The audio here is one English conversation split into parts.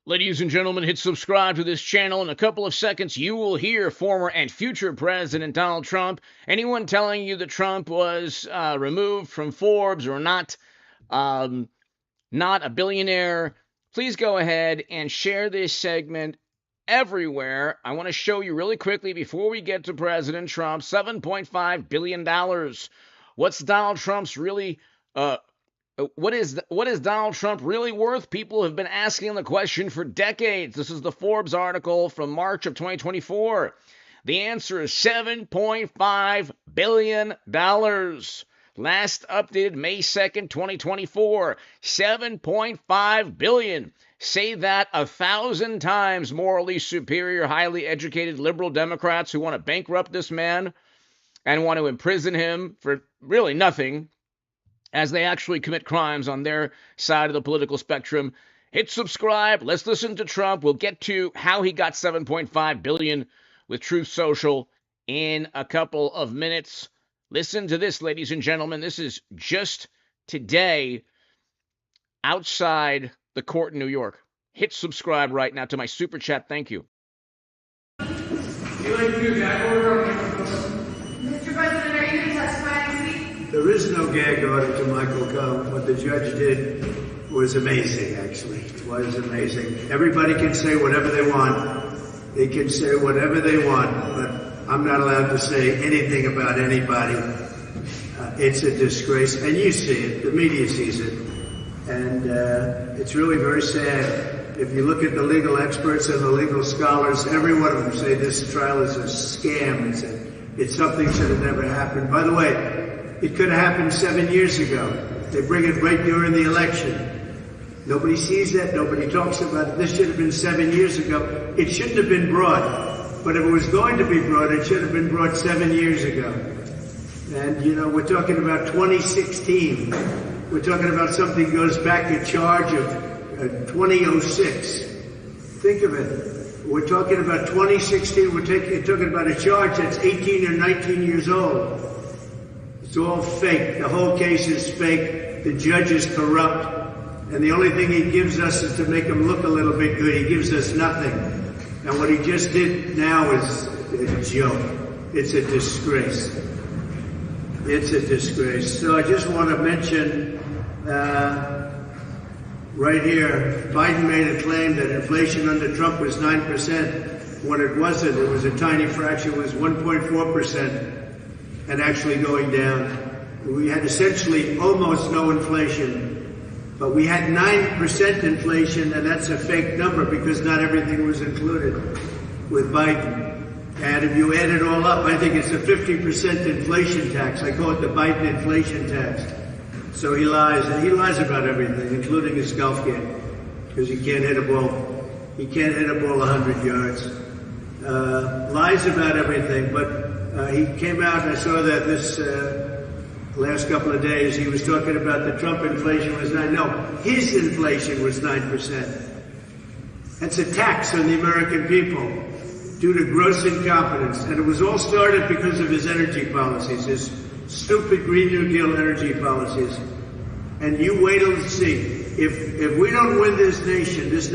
Ladies and gentlemen, hit subscribe to this channel. In a couple of seconds, you will hear former and future President Donald Trump. Anyone telling you that Trump was removed from Forbes or not a billionaire, please go ahead and share this segment everywhere. I want to show you really quickly before we get to President Trump, $7.5 billion. What's Donald Trump's really what is Donald Trump really worth? People have been asking the question for decades. This is the Forbes article from March of 2024. The answer is $7.5 billion. Last updated May 2nd, 2024. $7.5 billion. Say that 1,000 times. Morally superior, highly educated liberal Democrats who want to bankrupt this man and want to imprison him for really nothing, as they actually commit crimes on their side of the political spectrum. Hit subscribe. Let's listen to Trump. We'll get to how he got $7.5 billion with Truth Social in a couple of minutes. Listen to this, ladies and gentlemen. This is just today outside the court in New York. Hit subscribe right now to my super chat. Thank you. Mr. President, are you going to testify next week? There is no gag order to Michael Cohen. What the judge did was amazing, actually. It was amazing. Everybody can say whatever they want. They can say whatever they want, but I'm not allowed to say anything about anybody. It's a disgrace, and you see it. The media sees it. And it's really very sad. If you look at the legal experts and the legal scholars, every one of them say this trial is a scam. It's something that should have never happened. By the way, it could have happened 7 years ago. They bring it right during the election. Nobody sees that. Nobody talks about it. This should have been 7 years ago. It shouldn't have been brought. But if it was going to be brought, it should have been brought 7 years ago. And, you know, we're talking about 2016. We're talking about something that goes back a charge of 2006. Think of it. We're talking about 2016. We're talking about a charge that's 18 or 19 years old. It's all fake. The whole case is fake. The judge is corrupt. And the only thing he gives us is to make him look a little bit good. He gives us nothing. And what he just did now is a joke. It's a disgrace. It's a disgrace. So I just want to mention right here, Biden made a claim that inflation under Trump was 9%. When it wasn't, it was a tiny fraction. It was 1.4%. And actually going down. We had essentially almost no inflation, but we had 9% inflation, and that's a fake number because not everything was included with Biden. And if you add it all up, I think it's a 50% inflation tax. I call it the Biden inflation tax. So he lies, and he lies about everything, including his golf game, because he can't hit a ball. He can't hit a ball 100 yards. Lies about everything, but he came out, and I saw that this last couple of days, he was talking about the Trump inflation was 9%. No, his inflation was 9%. That's a tax on the American people due to gross incompetence. And it was all started because of his energy policies, his stupid Green New Deal energy policies. And you wait till you see. If we don't win this nation is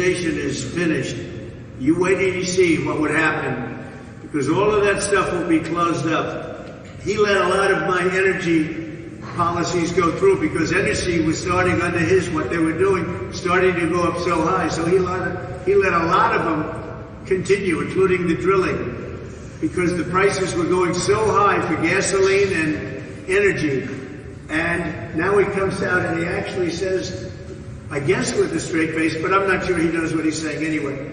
finished. You wait till you see what would happen. Because all of that stuff will be closed up. He let a lot of my energy policies go through because energy was starting under what they were doing, starting to go up so high. So he let a lot of them continue, including the drilling, because the prices were going so high for gasoline and energy. And now he comes out and he actually says, I guess with a straight face, but I'm not sure he knows what he's saying anyway,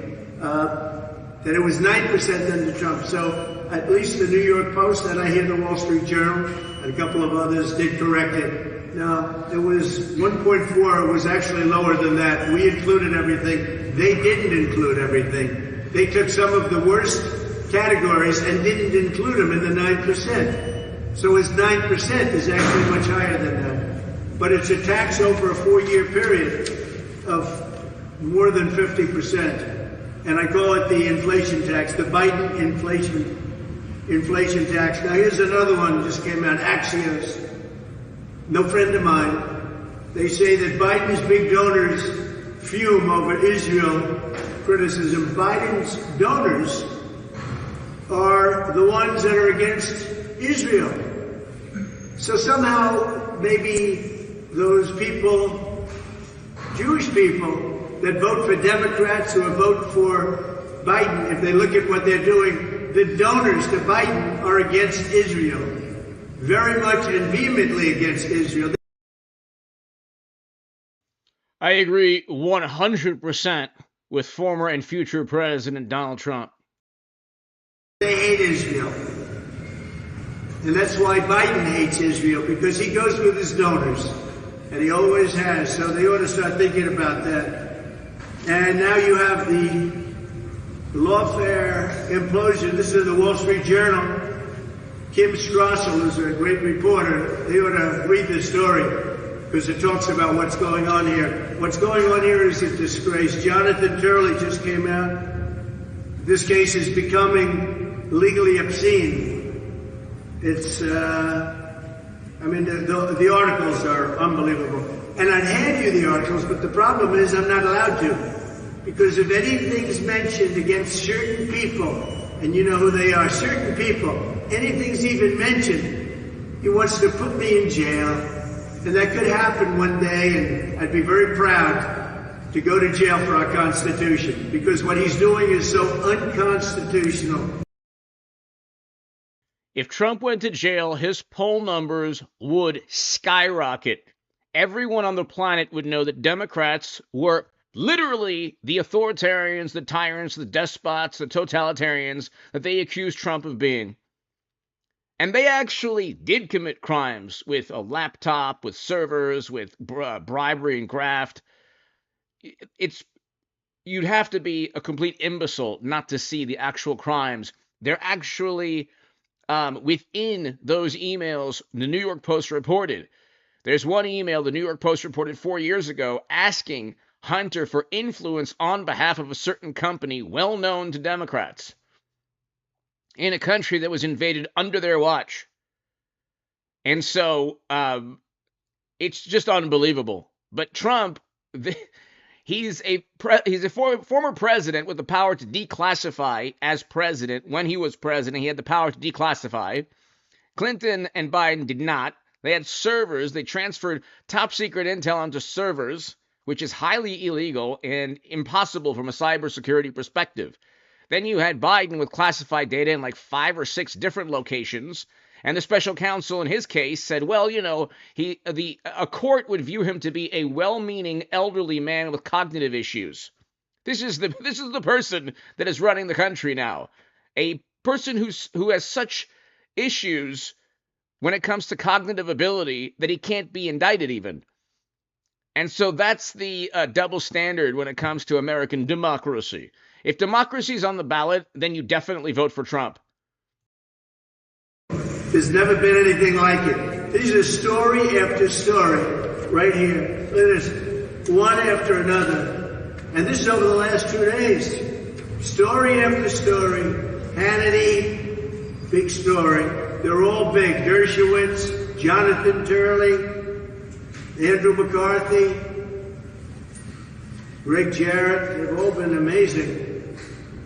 that it was 9% under Trump. So at least the New York Post, and I hear the Wall Street Journal, and a couple of others did correct it. No, it was 1.4. It was actually lower than that. We included everything. They didn't include everything. They took some of the worst categories and didn't include them in the 9%. So his 9% is actually much higher than that. But it's a tax over a 4-year period of more than 50%. And I call it the inflation tax, the Biden inflation tax. Now here's another one that just came out, Axios. No friend of mine. They say that Biden's big donors fume over Israel criticism. Biden's donors are the ones that are against Israel. So somehow, maybe those people, Jewish people, that vote for Democrats or vote for Biden, if they look at what they're doing, the donors to Biden are against Israel. Very much and vehemently against Israel. I agree 100% with former and future President Donald Trump. They hate Israel. And that's why Biden hates Israel, because he goes with his donors. And he always has. So they ought to start thinking about that. And now you have the lawfare implosion. This is the Wall Street Journal. Kim Strassel is a great reporter. They ought to read this story because it talks about what's going on here. What's going on here is a disgrace. Jonathan Turley just came out. This case is becoming legally obscene. It's, the articles are unbelievable. And I'd hand you the articles, but the problem is I'm not allowed to. Because if anything's mentioned against certain people, and you know who they are, certain people, anything's even mentioned, he wants to put me in jail. And that could happen one day, and I'd be very proud to go to jail for our Constitution, because what he's doing is so unconstitutional. If Trump went to jail, his poll numbers would skyrocket. Everyone on the planet would know that Democrats were literally the authoritarians, the tyrants, the despots, the totalitarians that they accused Trump of being. And they actually did commit crimes with a laptop, with servers, with bribery and graft. You'd have to be a complete imbecile not to see the actual crimes. They're actually within those emails, the New York Post reported. There's one email the New York Post reported 4 years ago asking Hunter for influence on behalf of a certain company well known to Democrats in a country that was invaded under their watch. And so it's just unbelievable. But Trump, he's a former president with the power to declassify as president. When he was president, he had the power to declassify. Clinton and Biden did not. They had servers. They transferred top secret intel onto servers, which is highly illegal and impossible from a cybersecurity perspective. Then you had Biden with classified data in like 5 or 6 different locations. And the special counsel in his case said, well, you know, a court would view him to be a well-meaning elderly man with cognitive issues. This is the person that is running the country now. A person who has such issues when it comes to cognitive ability that he can't be indicted even. And so that's the double standard when it comes to American democracy. If democracy is on the ballot, then you definitely vote for Trump. There's never been anything like it. These are story after story right here. Look at this, one after another. And this is over the last 2 days. Story after story. Hannity, big story. They're all big. Dershowitz, Jonathan Turley, Andrew McCarthy, Greg Jarrett. They've all been amazing.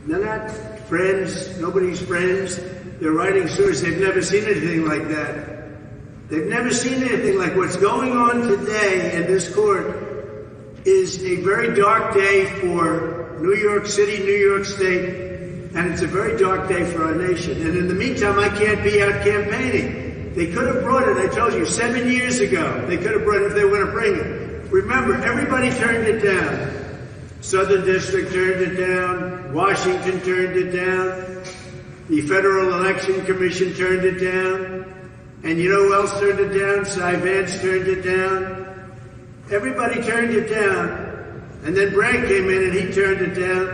They're not friends. Nobody's friends. They're writing stories. They've never seen anything like that. They've never seen anything like what's going on today in this court is a very dark day for New York City, New York State, and it's a very dark day for our nation. And in the meantime, I can't be out campaigning. They could have brought it, I told you, 7 years ago. They could have brought it if they were going to bring it. Remember, everybody turned it down. Southern District turned it down. Washington turned it down. The Federal Election Commission turned it down. And you know who else turned it down? Cy Vance turned it down. Everybody turned it down. And then Bragg came in and he turned it down.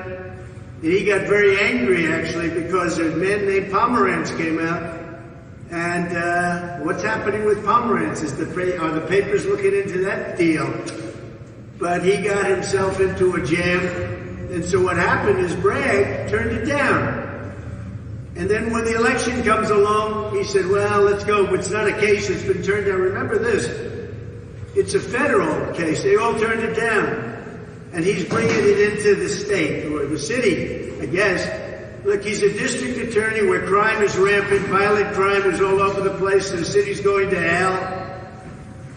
And he got very angry, actually, because a man named Pomerantz came out. And what's happening with Pomerantz? Are the papers looking into that deal? But he got himself into a jam. And so what happened is Bragg turned it down. And then when the election comes along, he said, well, let's go. It's not a case that's been turned down. Remember this. It's a federal case. They all turned it down. and he's bringing it into the state or the city, I guess. Look, he's a district attorney where crime is rampant, violent crime is all over the place, the city's going to hell,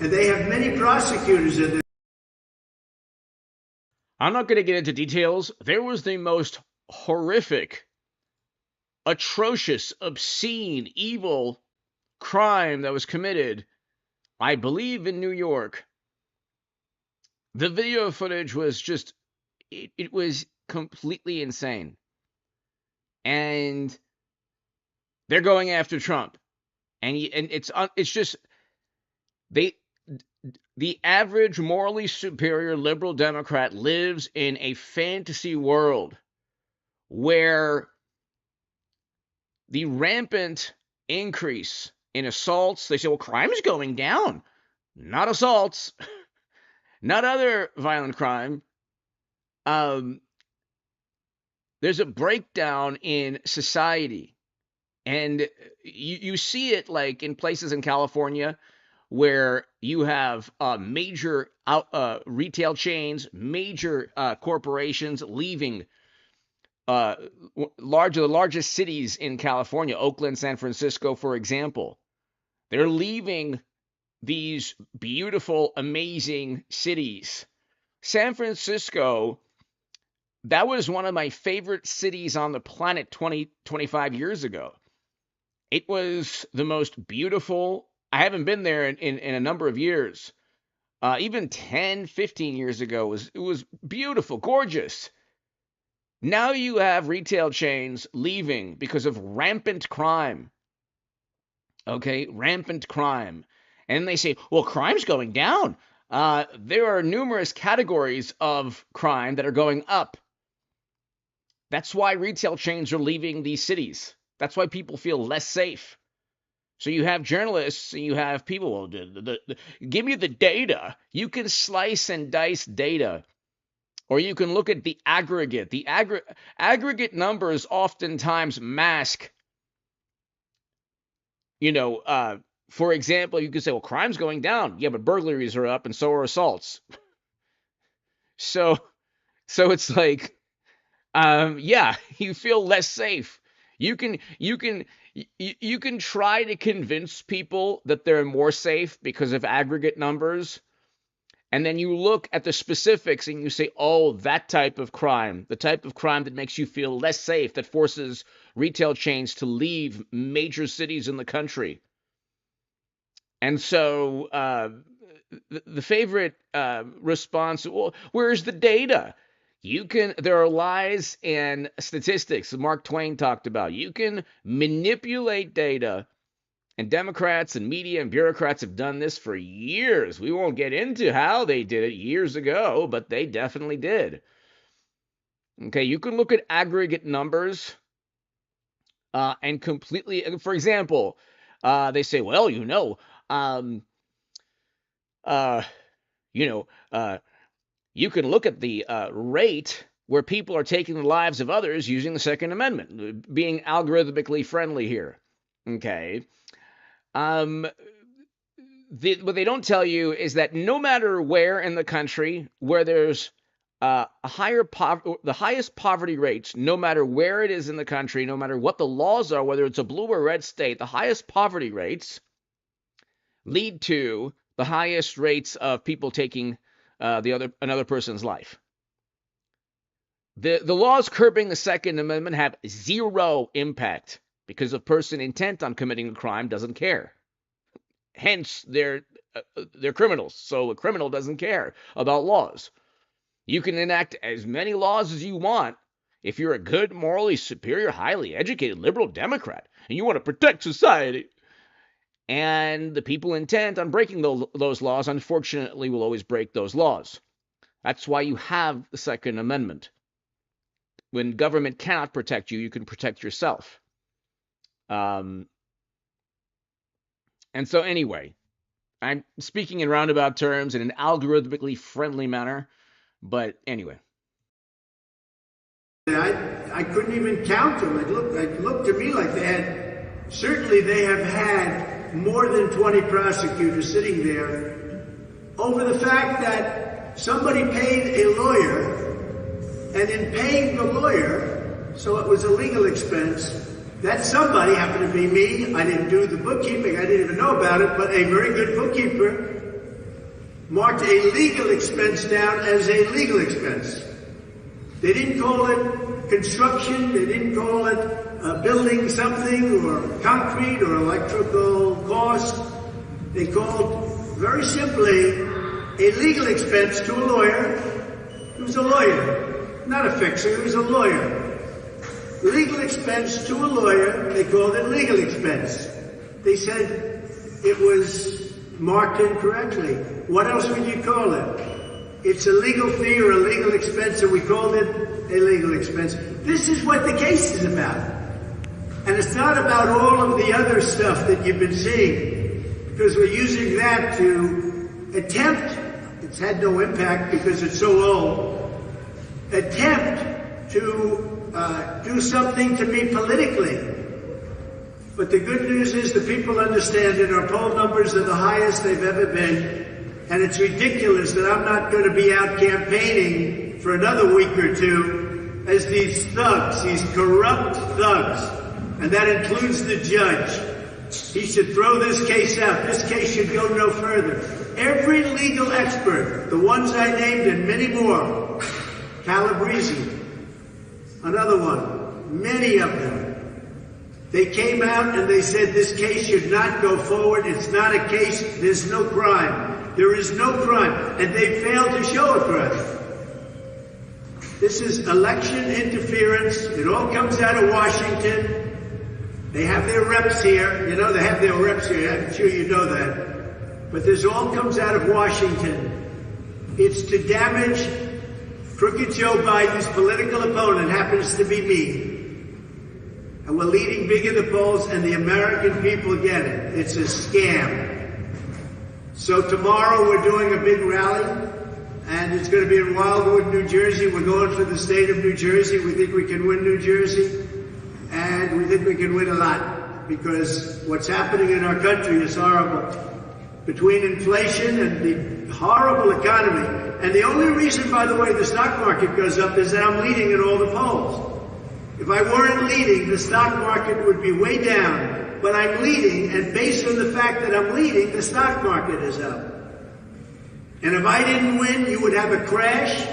and they have many prosecutors in there. I'm not going to get into details. There was the most horrific, atrocious, obscene, evil crime that was committed, I believe, in New York. The video footage was just, it was completely insane. And they're going after Trump. And it's just, the average morally superior liberal Democrat lives in a fantasy world where the rampant increase in assaults, they say, well, crime is going down. Not assaults, not other violent crime. There's a breakdown in society. And you see it like in places in California where you have major retail chains, major corporations leaving the largest cities in California, Oakland, San Francisco, for example. They're leaving these beautiful, amazing cities. San Francisco, that was one of my favorite cities on the planet 25 years ago. It was the most beautiful. I haven't been there in a number of years. Even 10, 15 years ago, it was beautiful, gorgeous. Now you have retail chains leaving because of rampant crime. Okay, rampant crime. And they say, well, crime's going down. There are numerous categories of crime that are going up. That's why retail chains are leaving these cities. That's why people feel less safe. So you have journalists and you have people, well, give me the data. You can slice and dice data. Or you can look at the aggregate. The aggregate numbers oftentimes mask, for example, you could say, well, crime's going down. Yeah, but burglaries are up and so are assaults. So it's like, yeah, you feel less safe. You can try to convince people that they're more safe because of aggregate numbers. And then you look at the specifics and you say, oh, that type of crime, the type of crime that makes you feel less safe, that forces retail chains to leave major cities in the country. And so the favorite response, well, where's the data? There are lies and statistics that Mark Twain talked about. You can manipulate data, and Democrats and media and bureaucrats have done this for years. We won't get into how they did it years ago, but they definitely did. Okay, you can look at aggregate numbers and completely, for example, they say, well, you can look at the rate where people are taking the lives of others using the Second Amendment, being algorithmically friendly here. Okay. What they don't tell you is that no matter where in the country, where there's the highest poverty rates, no matter where it is in the country, no matter what the laws are, whether it's a blue or red state, the highest poverty rates lead to the highest rates of people taking another person's life. The laws curbing the Second Amendment have zero impact because a person intent on committing a crime doesn't care. Hence, they're criminals. So a criminal doesn't care about laws. You can enact as many laws as you want if you're a good, morally superior, highly educated liberal Democrat and you want to protect society. And the people intent on breaking those laws, unfortunately, will always break those laws. That's why you have the Second Amendment. When government cannot protect you, you can protect yourself. And so anyway, I'm speaking in roundabout terms in an algorithmically friendly manner, but anyway. I couldn't even count them. It looked to me like they have had more than 20 prosecutors sitting there over the fact that somebody paid a lawyer, and in paying the lawyer, so it was a legal expense, that somebody happened to be me. I didn't do the bookkeeping. I didn't even know about it, but a very good bookkeeper marked a legal expense down as a legal expense. They didn't call it construction. They didn't call it building something or concrete or electrical cost. They called, very simply, a legal expense to a lawyer. He was a lawyer, not a fixer. He was a lawyer. Legal expense to a lawyer, they called it legal expense. They said it was marked incorrectly. What else would you call it? It's a legal fee or a legal expense, and we called it a legal expense. This is what the case is about. And it's not about all of the other stuff that you've been seeing, because we're using that to attempt, it's had no impact because it's so old, attempt to do something to me politically. But the good news is the people understand it. Our poll numbers are the highest they've ever been. And it's ridiculous that I'm not going to be out campaigning for another week or two as these thugs, these corrupt thugs, and that includes the judge. He should throw this case out. This case should go no further. Every legal expert, the ones I named and many more, Calabrese, another one, many of them, they came out and they said this case should not go forward. It's not a case. There's no crime. There is no crime. And they failed to show a crime. This is election interference. It all comes out of Washington. They have their reps here. You know, they have their reps here. I'm sure you know that. But this all comes out of Washington. It's to damage crooked Joe Biden's political opponent, happens to be me. And we're leading big in the polls, and the American people get it. It's a scam. So tomorrow we're doing a big rally, and it's going to be in Wildwood, New Jersey. We're going for the state of New Jersey. We think we can win New Jersey, and we think we can win a lot, because what's happening in our country is horrible. Between inflation and the horrible economy, and the only reason, by the way, the stock market goes up is that I'm leading in all the polls. If I weren't leading, the stock market would be way down. But I'm leading, and based on the fact that I'm leading, the stock market is up. And if I didn't win, you would have a crash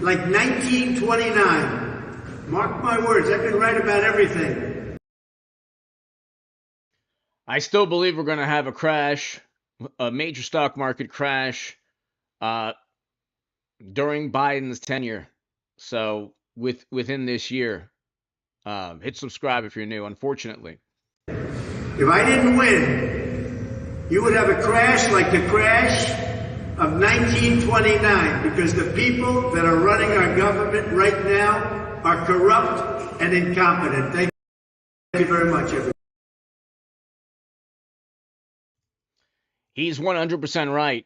like 1929. Mark my words, I can write about everything. I still believe we're going to have a crash, a major stock market crash, during Biden's tenure. So within this year. Hit subscribe if you're new, unfortunately. If I didn't win, you would have a crash like the crash of 1929, because the people that are running our government right now are corrupt and incompetent. Thank you very much, everybody. He's 100% right.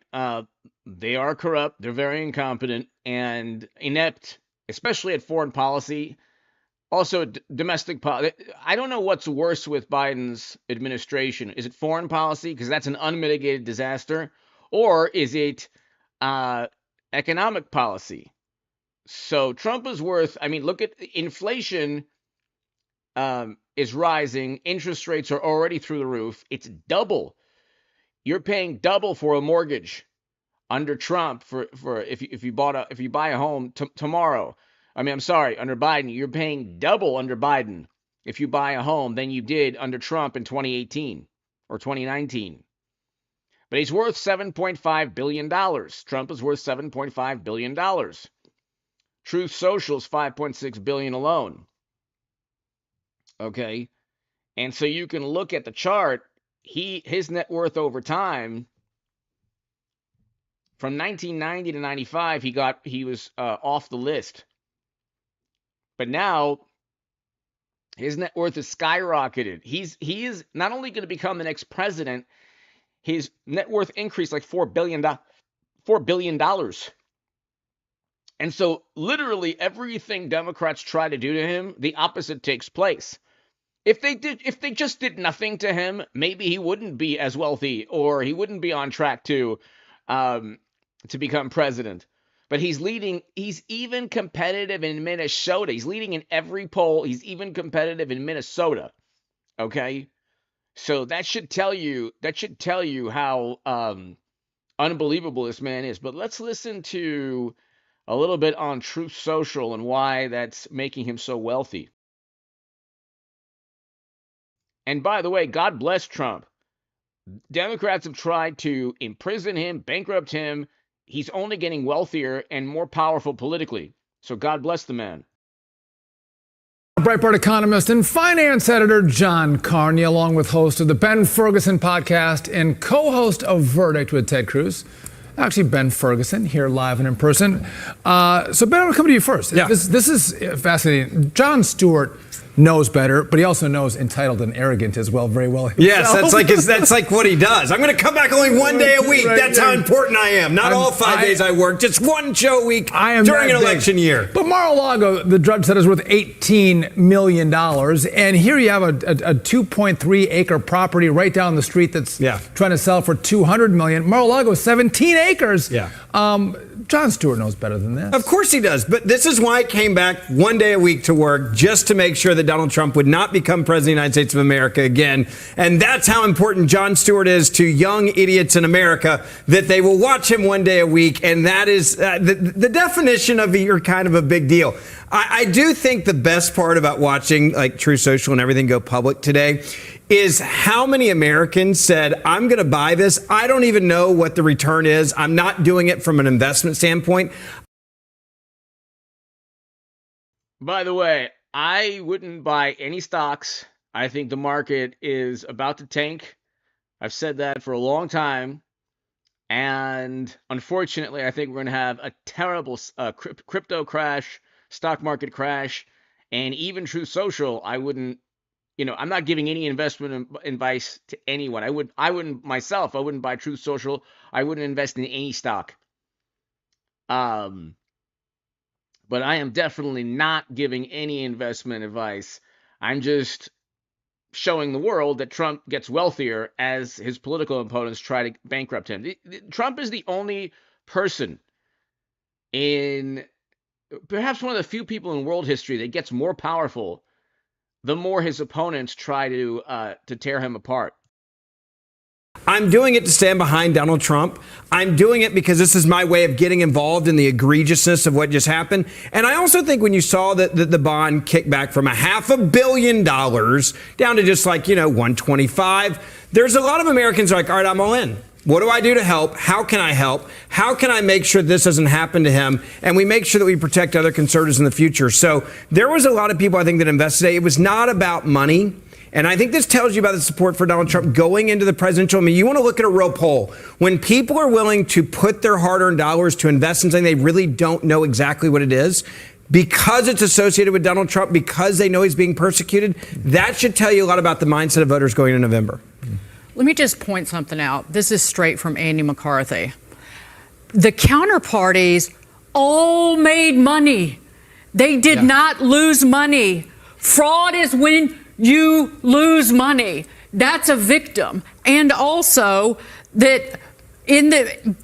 They are corrupt, they're very incompetent and inept, especially at foreign policy. Also, domestic policy. I don't know what's worse with Biden's administration. Is it foreign policy? Because that's an unmitigated disaster. Or is it economic policy? So Trump is worth, I mean, look at inflation is rising. Interest rates are already through the roof. It's double. You're paying double for a mortgage under Trump for if you buy a home tomorrow. I'm sorry, under Biden, you're paying double under Biden if you buy a home than you did under Trump in 2018 or 2019. But he's worth $7.5 billion. Trump is worth $7.5 billion. Truth Social's $5.6 billion alone. Okay. And so you can look at the chart. His net worth over time, from 1990 to 95, he was off the list. But now his net worth is skyrocketed. He is not only going to become the next president, his net worth increased like $4 billion. And so literally everything Democrats try to do to him, the opposite takes place. If they just did nothing to him, maybe he wouldn't be as wealthy, or he wouldn't be on track to to become president. But he's leading, he's even competitive in Minnesota. He's leading in every poll. He's even competitive in Minnesota. Okay? So that should tell you how unbelievable this man is. But let's listen to a little bit on Truth Social and why that's making him so wealthy. And by the way, God bless Trump. Democrats have tried to imprison him, bankrupt him. He's only getting wealthier and more powerful politically. So God bless the man. Breitbart economist and finance editor John Carney, along with host of the Ben Ferguson podcast and co-host of Verdict with Ted Cruz. Actually, Ben Ferguson, here live and in person. So Ben, I'm going to come to you first. Yeah. This is fascinating. Jon Stewart knows better, but he also knows entitled and arrogant as well, very well himself. Yes, that's like what he does. I'm going to come back only one day a week. Right, that's how important I am. Not all 5 days I work, just one show a week during an election year. But Mar-a-Lago, the judge said, is worth $18 million. And here you have a 2.3 acre property right down the street that's trying to sell for $200 million. Mar-a-Lago is 17 acres. Yeah. Jon Stewart knows better than this. Of course he does. But this is why I came back one day a week to work, just to make sure that Donald Trump would not become president of the United States of America again. And that's how important Jon Stewart is to young idiots in America, that they will watch him one day a week. And that is the definition of you're kind of a big deal. I do think the best part about watching like True Social and everything go public today is how many Americans said, I'm going to buy this. I don't even know what the return is. I'm not doing it from an investment standpoint. By the way, I wouldn't buy any stocks. I think the market is about to tank. I've said that for a long time. And unfortunately, I think we're going to have a terrible crypto crash, stock market crash, and even Truth Social. I wouldn't, I'm not giving any investment advice to anyone. I wouldn't myself. I wouldn't buy Truth Social. I wouldn't invest in any stock. But I am definitely not giving any investment advice. I'm just showing the world that Trump gets wealthier as his political opponents try to bankrupt him. Trump is the only person in perhaps one of the few people in world history that gets more powerful the more his opponents try to tear him apart. I'm doing it to stand behind Donald Trump. I'm doing it because this is my way of getting involved in the egregiousness of what just happened. And I also think when you saw the bond kick back from $500 million down to just like, 125, there's a lot of Americans who are like, all right, I'm all in. What do I do to help? How can I help? How can I make sure this doesn't happen to him? And we make sure that we protect other conservatives in the future. So there was a lot of people, I think, that invested today. It was not about money. And I think this tells you about the support for Donald Trump going into the presidential. You want to look at a real poll. When people are willing to put their hard-earned dollars to invest in something they really don't know exactly what it is, because it's associated with Donald Trump, because they know he's being persecuted, that should tell you a lot about the mindset of voters going into November. Let me just point something out. This is straight from Andy McCarthy. The counterparties all made money. They did not lose money. Fraud is when you lose money. That's a victim. And also that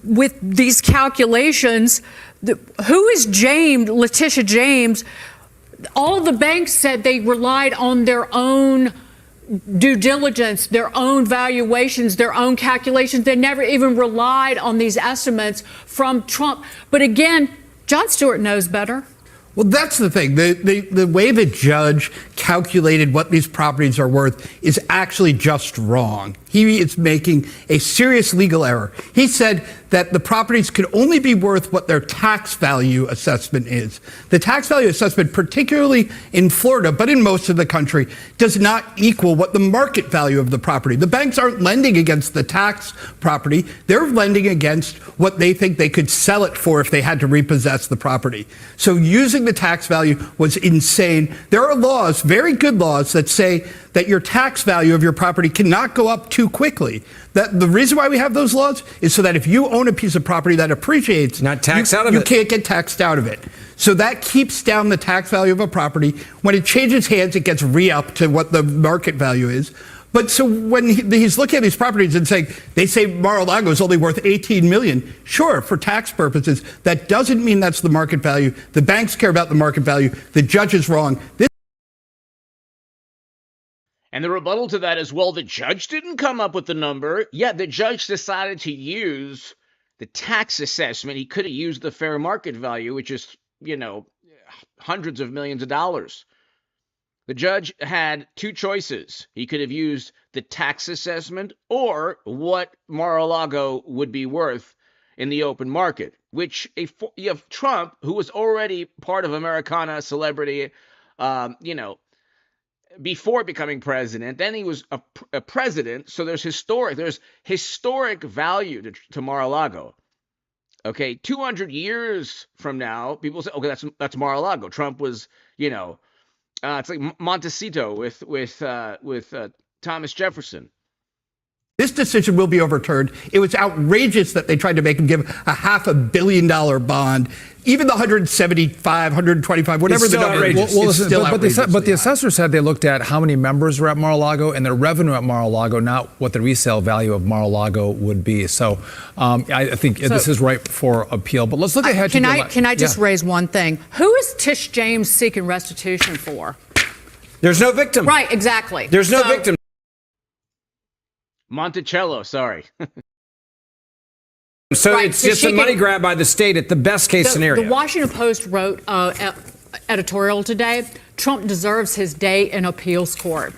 with these calculations, who is Letitia James? All the banks said they relied on their own due diligence, their own valuations, their own calculations. They never even relied on these estimates from Trump. But again, Jon Stewart knows better. Well, that's the thing. The way the judge calculated what these properties are worth is actually just wrong. He is making a serious legal error. He said that the properties could only be worth what their tax value assessment is. The tax value assessment, particularly in Florida, but in most of the country, does not equal what the market value of the property. The banks aren't lending against the tax property. They're lending against what they think they could sell it for if they had to repossess the property. So using the tax value was insane. There are laws, very good laws, that say that your tax value of your property cannot go up too quickly. That the reason why we have those laws is so that if you own a piece of property that appreciates, not taxed out of you it. can't get taxed out of it. So that keeps down the tax value of a property. When it changes hands, it gets re-upped to what the market value is. But so when he's looking at these properties and saying, they say Mar-a-Lago is only worth $18 million, sure, for tax purposes, that doesn't mean that's the market value. The banks care about the market value. The judge is wrong. And the rebuttal to that is, well, the judge didn't come up with the number. Yeah, the judge decided to use the tax assessment. He could have used the fair market value, which is, hundreds of millions of dollars. The judge had two choices. He could have used the tax assessment or what Mar-a-Lago would be worth in the open market, which you have Trump, who was already part of Americana, celebrity, before becoming president. Then he was a president, so there's historic value to Mar-a-Lago. Okay, 200 years from now, people say, okay, that's Mar-a-Lago. Trump was, it's like Montecito with Thomas Jefferson. This decision will be overturned. It was outrageous that they tried to make him give a $500 million bond. Even the 175, 125, whatever the number is, still outrageous. But the assessor said they looked at how many members were at Mar-a-Lago and their revenue at Mar-a-Lago, not what the resale value of Mar-a-Lago would be. So I think this is ripe for appeal. But let's look ahead. Can I just raise one thing? Who is Tish James seeking restitution for? There's no victim. Right, exactly. There's no victim. Monticello, sorry. So right, it's just a money grab by the state at the best case scenario. The Washington Post wrote editorial today, Trump deserves his day in appeals court.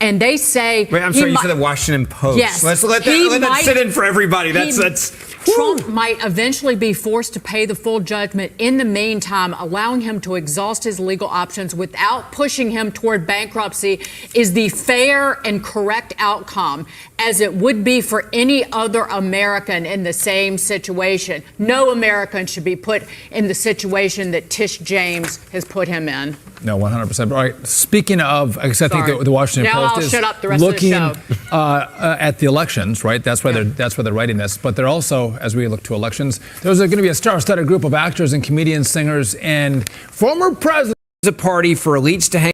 And they say... Wait, I'm sorry, you said the Washington Post. Yes. Let's let that sit in for everybody. Trump might eventually be forced to pay the full judgment. In the meantime, allowing him to exhaust his legal options without pushing him toward bankruptcy is the fair and correct outcome, as it would be for any other American in the same situation. No American should be put in the situation that Tish James has put him in. No, 100%. All right. Speaking of, I think the Washington Post is shut up the rest looking of the show. At the elections, right? That's why they're writing this. But they're also, as we look to elections, there's going to be a star-studded group of actors and comedians, singers, and former presidents. A party for elites to hang.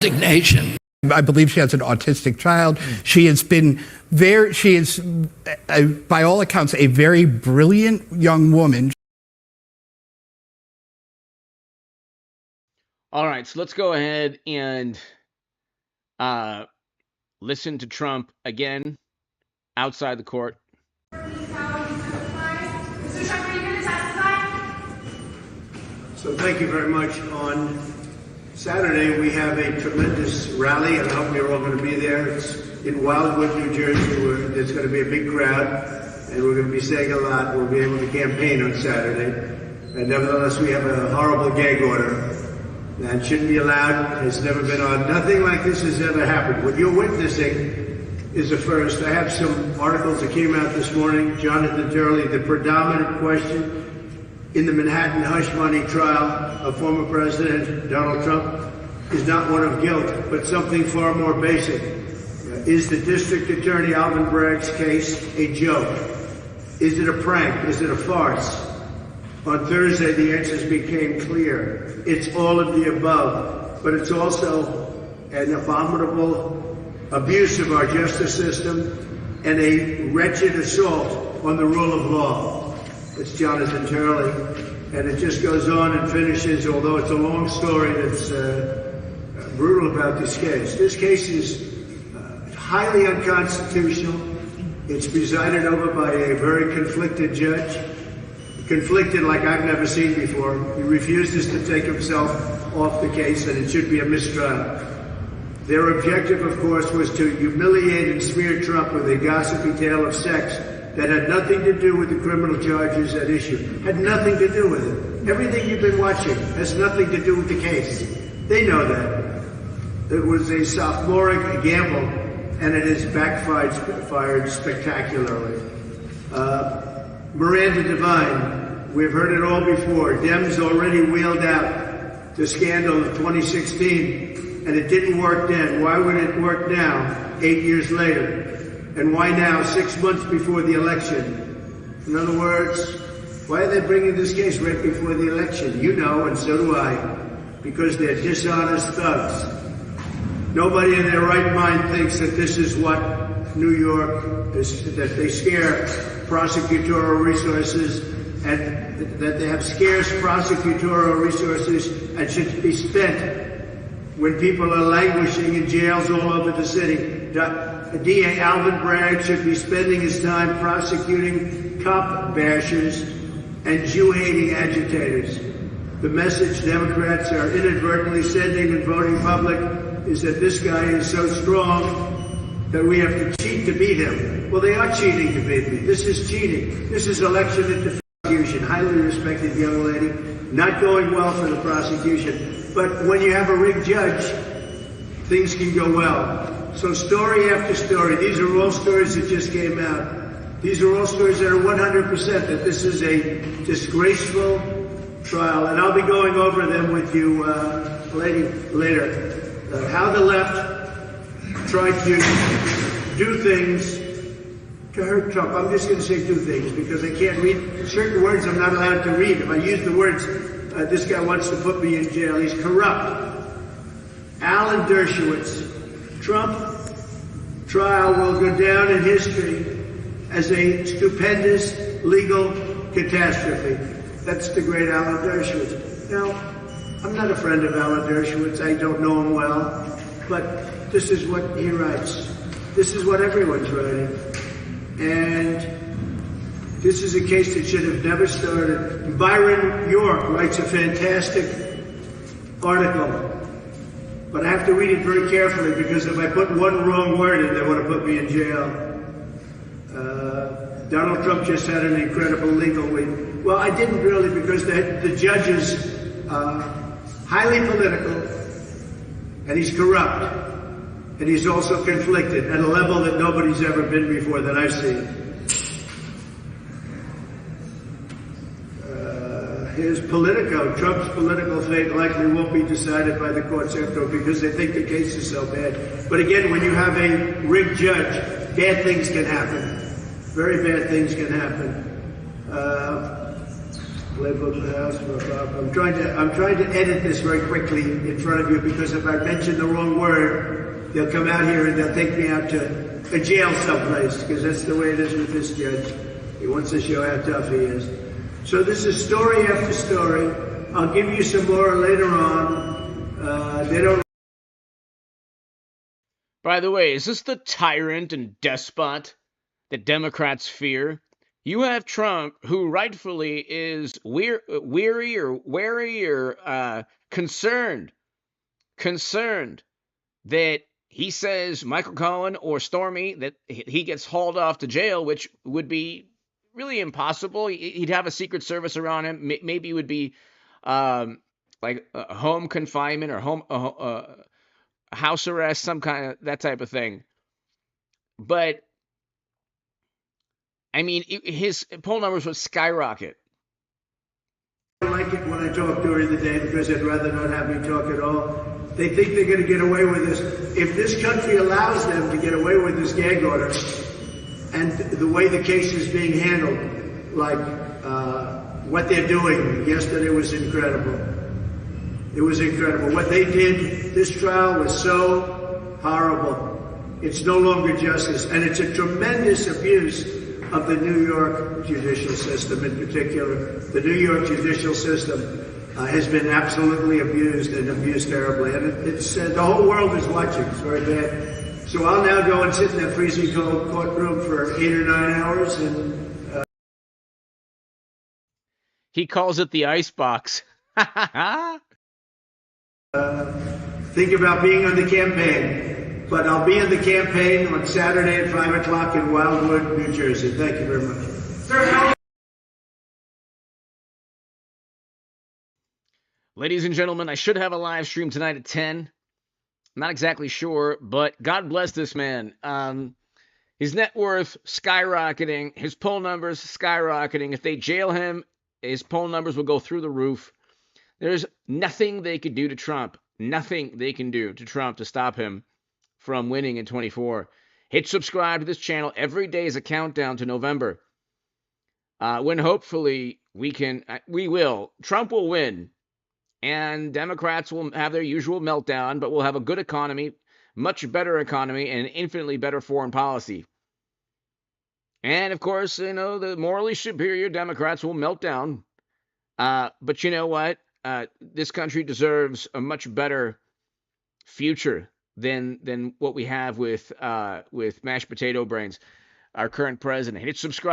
Designation. I believe she has an autistic child. She has been by all accounts, a very brilliant young woman. All right, so let's go ahead and listen to Trump again outside the court. Mr. Trump, are you going to testify? So thank you very much. On Saturday, we have a tremendous rally, and I hope you're all going to be there. It's in Wildwood, New Jersey, where there's going to be a big crowd, and we're going to be saying a lot. We'll be able to campaign on Saturday. And nevertheless, we have a horrible gag order that shouldn't be allowed, has never been on. Nothing like this has ever happened. What you're witnessing is a first. I have some articles that came out this morning. Jonathan Turley, the predominant question in the Manhattan hush money trial of former President Donald Trump is not one of guilt, but something far more basic. Is the District Attorney Alvin Bragg's case a joke? Is it a prank? Is it a farce? On Thursday, the answers became clear. It's all of the above, but it's also an abominable abuse of our justice system and a wretched assault on the rule of law. It's Jonathan Turley, and it just goes on and finishes, although it's a long story that's brutal about this case. This case is highly unconstitutional. It's presided over by a very conflicted judge. Conflicted like I've never seen before. He refuses to take himself off the case, and it should be a mistrial. Their objective, of course, was to humiliate and smear Trump with a gossipy tale of sex that had nothing to do with the criminal charges at issue. Had nothing to do with it. Everything you've been watching has nothing to do with the case. They know that. It was a sophomoric gamble, and it has backfired spectacularly. Miranda Devine, we've heard it all before. Dems already wheeled out the scandal of 2016, and it didn't work then. Why would it work now, 8 years later? And why now, 6 months before the election? In other words, why are they bringing this case right before the election? You know, and so do I, because they're dishonest thugs. Nobody in their right mind thinks that this is what New York is, that they scare prosecutorial resources and that they have scarce prosecutorial resources and should be spent when people are languishing in jails all over the city. DA Alvin Bragg should be spending his time prosecuting cop bashers and Jew-hating agitators. The message Democrats are inadvertently sending the voting public is that this guy is so strong that we have to cheat to beat him. Well, they are cheating to beat me. This is cheating. This is election interference. Highly respected young lady, not going well for the prosecution. But when you have a rigged judge, things can go well. So story after story, these are all stories that just came out. These are all stories that are 100% that this is a disgraceful trial. And I'll be going over them with you later. How the left tried to do things to hurt Trump. I'm just going to say two things because I can't read certain words I'm not allowed to read. If I use the words, this guy wants to put me in jail. He's corrupt. Alan Dershowitz. Trump trial will go down in history as a stupendous legal catastrophe. That's the great Alan Dershowitz. Now, I'm not a friend of Alan Dershowitz. I don't know him well. But this is what he writes. This is what everyone's writing. And this is a case that should have never started. Byron York writes a fantastic article. But I have to read it very carefully because if I put one wrong word in, they want to put me in jail. Donald Trump just had an incredible legal week. Well, I didn't really because the judge is highly political and he's corrupt. And he's also conflicted at a level that nobody's ever been before that I've seen. Trump's political fate likely won't be decided by the courts after because they think the case is so bad. But again, when you have a rigged judge, bad things can happen. Very bad things can happen. I'm trying to edit this very quickly in front of you because if I mention the wrong word, they'll come out here and they'll take me out to a jail someplace because that's the way it is with this judge. He wants to show how tough he is. So this is story after story. I'll give you some more later on. They don't. By the way, is this the tyrant and despot that Democrats fear? You have Trump, who rightfully is weary or concerned that he says Michael Cohen or Stormy that he gets hauled off to jail, which would be really impossible. He'd have a Secret Service around him. Maybe it would be like a home confinement or home house arrest, some kind of that type of thing. But I mean, his poll numbers would skyrocket. I like it when I talk during the day because they'd rather not have me talk at all. They think they're going to get away with this. If this country allows them to get away with this gag order, and the way the case is being handled, like what they're doing yesterday was incredible. It was incredible. What they did, this trial was so horrible. It's no longer justice, and it's a tremendous abuse of the New York judicial system in particular. The New York judicial system has been absolutely abused and abused terribly, and it's the whole world is watching. It's very bad. So I'll now go and sit in that freezing cold courtroom for 8 or 9 hours. And he calls it the icebox. Think about being on the campaign. But I'll be on the campaign on Saturday at 5 o'clock in Wildwood, New Jersey. Thank you very much. Sir, Ladies and gentlemen, I should have a live stream tonight at 10. I'm not exactly sure, but God bless this man. His net worth skyrocketing, his poll numbers skyrocketing. If they jail him, his poll numbers will go through the roof. There's nothing they could do to Trump. Nothing they can do to Trump to stop him from winning in 24. Hit subscribe to this channel. Every day is a countdown to November. When hopefully Trump will win. And Democrats will have their usual meltdown, but we'll have a good economy. much better economy, and an infinitely better foreign policy. And of course, the morally superior Democrats will melt down. But you know what? This country deserves a much better future than what we have with mashed potato brains. Our current president. Hit subscribe.